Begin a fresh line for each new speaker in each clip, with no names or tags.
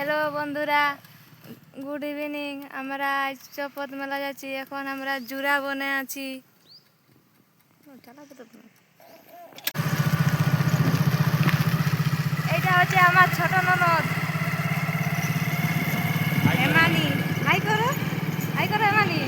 Hello বন্ধুরা, good evening. আমরা আজ চপত মেলা যাচ্ছি। এখন আমরা জুরা বনে আছি। এইটা হচ্ছে আমার ছোট ননদ হেমানি। হাই করো, হাই করো হেমানি।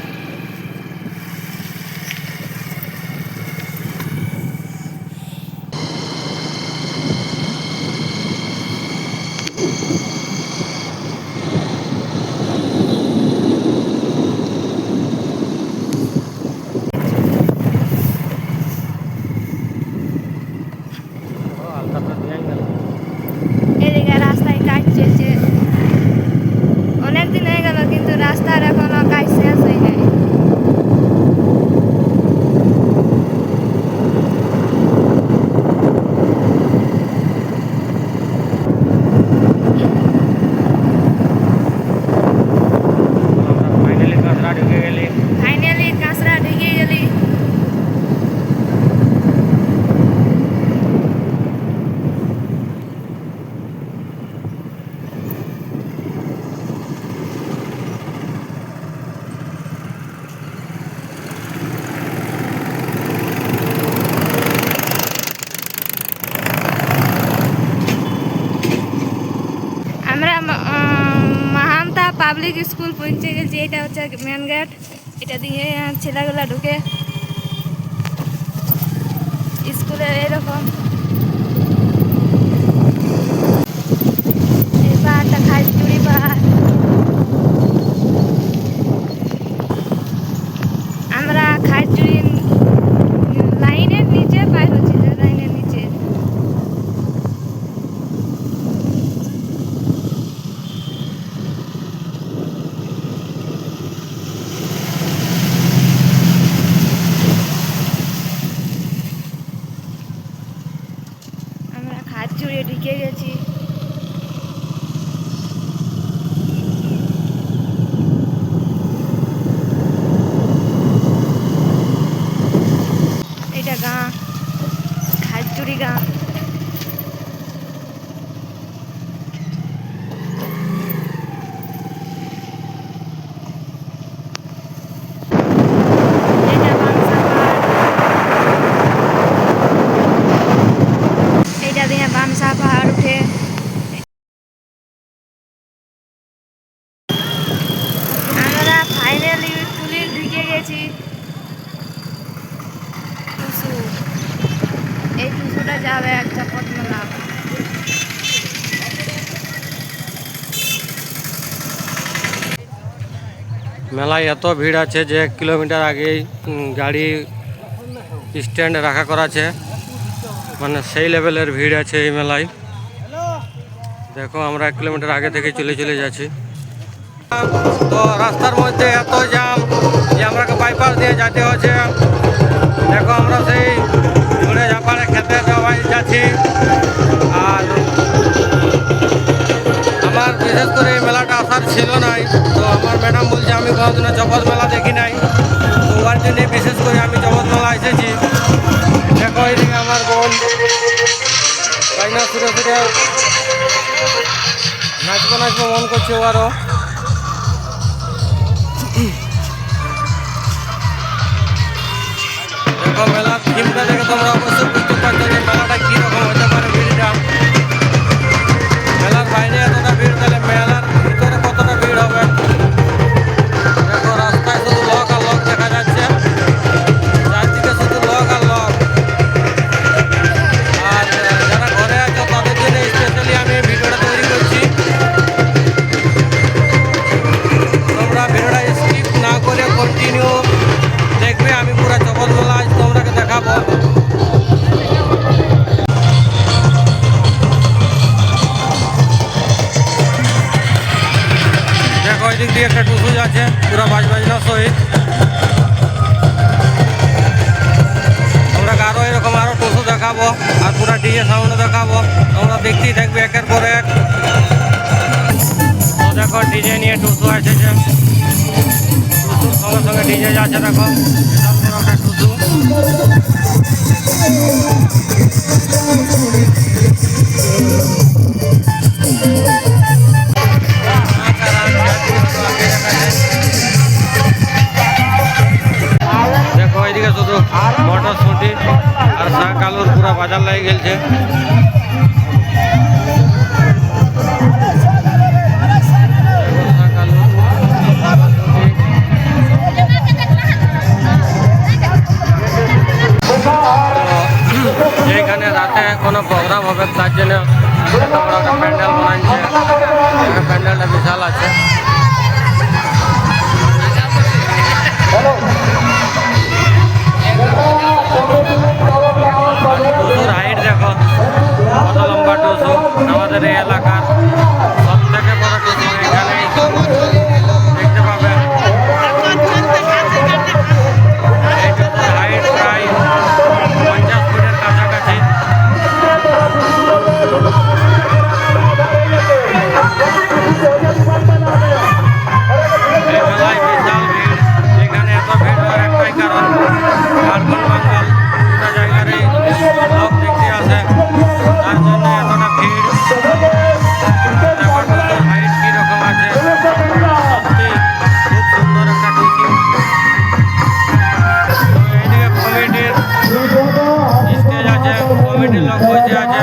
এদিকে রাস্তায় কাজ চলছে। অনেকদিন হয়ে গেল, কিন্তু রাস্তার এখনো কাজ শেষ হয় নাই। ফাইনালি কাঁচরা ঢুকে গেলি। আমরা মাহান্তা পাবলিক স্কুল পৌঁছে গেছি। এটা হচ্ছে মেন গেট। এটা দিয়ে ছেলেগুলা ঢুকে স্কুলে। এরকম এই পাহাড়টা খাইচুড়ি পাহাড়। আমরা খাইচুড়ি লাইনের নিচে পার হচ্ছি, লাইনের নিচে। আমরা খাইচুড়ি ঢুকে গেছি। এটা গাঁ, খাইচুড়ি গাঁ। এটা বাংসা পাহাড়। এইটা দিয়ে বামসা পাহাড় উঠে আমরা ফাইনালি পুলিশ ঢুকে গেছি। টুসু, এই টুসুটা যাবে একটা পদ্মলা।
মেলায় এত ভিড় আছে যে 1 কিলোমিটার আগেই গাড়ি স্ট্যান্ড রাখা করা আছে, মানে সেই লেভেলের ভিড় আছে এই মেলায়। দেখো আমরা 1 কিলোমিটার আগে থেকে চলে যাচ্ছি। তো রাস্তার মধ্যে এত জ্যাম যে আমাকে বাইপাস দিয়ে যেতে হচ্ছে। দেখো আমরা সেই ঘুরে ঝাপাড়ে খেতে যাচ্ছি। আর আমার বিশেষ করে এই মেলাটা আসার ছিল নাই, তো আমার ম্যাডাম বলছে আমি কোনোদিনও জগৎ মেলা দেখি নাই, তো ওর জন্যে বিশেষ করে আমি জগৎ মেলা এসেছি। দেখো এইদিকে আমার বোন বাইনা সুরে সুরে নাচবো মন করছে আরও। দেখো মেলার থিমটা দেখে তোমরা অবশ্যই বুঝতে পারছো যে মেলাটা কীরকম হতে পারে। ভিড়টা মেলার বাইরে এতটা ভিড়, তাহলে মেলার ভিতরে কতটা ভিড় হবে। দেখো রাস্তায় শুধু লোক আর লোক দেখা যাচ্ছে, চারদিকে শুধু লোক আর লোক। আর যারা ঘরে আছো তাদের জন্য স্পেশালি আমি এই ভিডিওটা তৈরি করছি। তোমরা ভিডিওটা স্কিপ না করে কন্টিনিউ দেখবে। আমি পুরো জগৎ মেলা আজ তোমরাকে দেখাবো। দেখো ওই দিক দিয়ে একটা টুসু যাচ্ছে পুরো বাজনা সহিত। আমরা আরও এরকম আরও টুসু দেখাবো আর পুরো ডিজে সাউন্ড দেখাবো। তোমরা দেখতেই থাকবে একের পর এক। তো দেখো ডিজে নিয়ে টুসু এসেছে, টুসুর সঙ্গে সঙ্গে ডিজে যাচ্ছে। দেখো একটা টুসু। বাজার লাগে গেলছে। এইখানে রাতে কোনো প্রোগ্রাম হবে তার জন্য এত বড় একটা প্যান্ডেল বানাচ্ছে। প্যান্ডেলটা বিশাল আছে। টুসুর হাইট দেখো কত লম্বা টুসু। আমাদের এই এলাকার সব থেকে বড় টুসু এখানেই দেখতে পাবে। এই টুসুর হাইট প্রায় 50 ফুটের কাছাকাছি। এই মেলায় বিশাল ভিড়। এখানে এত ভিড় হওয়ার একটাই কারণ, ঝাড়খণ্ড বাঙ্গাল দুটা জায়গারই লোক দেখতে আসে, তার জন্য এতটা ভিড়। দেখো টুসুর হাইট কীরকম আছে, সত্যি খুব সুন্দর একটা টুসু। তো এইদিকে কমিটির স্টেজ আছে, কমিটির লোক বসে আছে।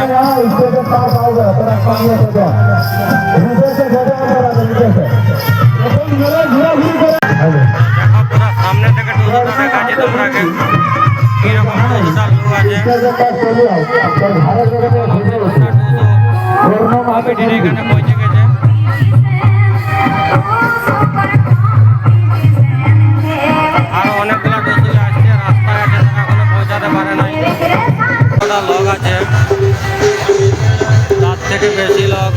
দেখো পুরো সামনে থেকে টুসুটা দেখাচ্ছি তোমরাকে, কীরকম টুসুটা লুক আছে। কমিটির এখানে পৌঁছে গেছে। আরো অনেকগুলো টুসু আসছে, রাস্তায় আছে, তারা এখনো পৌঁছাতে পারে নাই। লোক আছে, তার থেকে বেশি লোক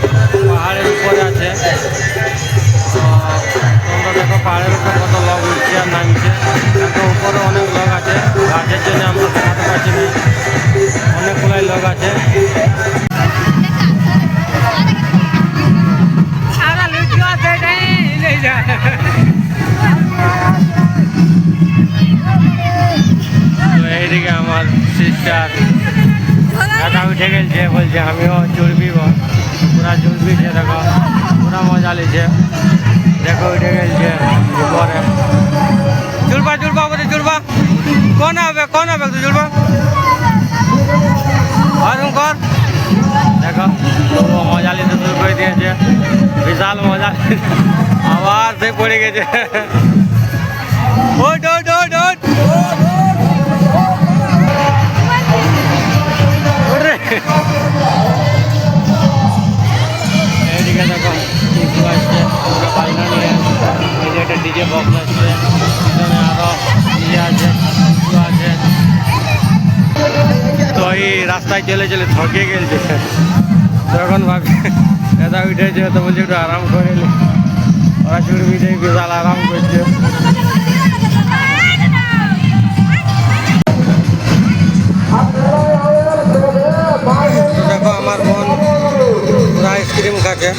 পাহাড়ের উপরে আছে। তোমরা দেখো পাহাড়ের উপরে কত লোক উঠছে আর নামছে। দেখো উপরে অনেক লোক আছে, গাছের জন্য আমরা দেখাতে পারছি না। অনেকগুলাই লোক আছে। তো এইদিকে আমার সিস্টার দাদা উঠে গেছে, বলছে আমিও চুড়বিব। পুরা চুড়বিছে, দেখো পুরা মজা লিছে। দেখো উঠে গেছে উপরে। চুড়বা চুড়বা বলছে, চুড়বা কোন হবে তুই চুড়বা কর। দেখো ও মজা লিতে শুরু করে দিয়েছে, বিশাল মজা। আবার সে পড়ে গেছে। ওট ওট ওট ওট এইদিকে দেখো টিপু আসছে, বাজনা নিয়ে। এই যে একটা ডিজে বক্স আসছে, পিছনে আরো ইয়ে আছে, টিপু আছে। তো এই রাস্তায় চলে চলে থকে গেছে। তখন ভাবি দাদা উঠেছে, তো বলছে একটু আরাম করে নি। ওরা চুড়বি দিয়ে বিশাল আরাম করছে। দেখো আমার বোন পুরা আইসক্রিম খাচ্ছে।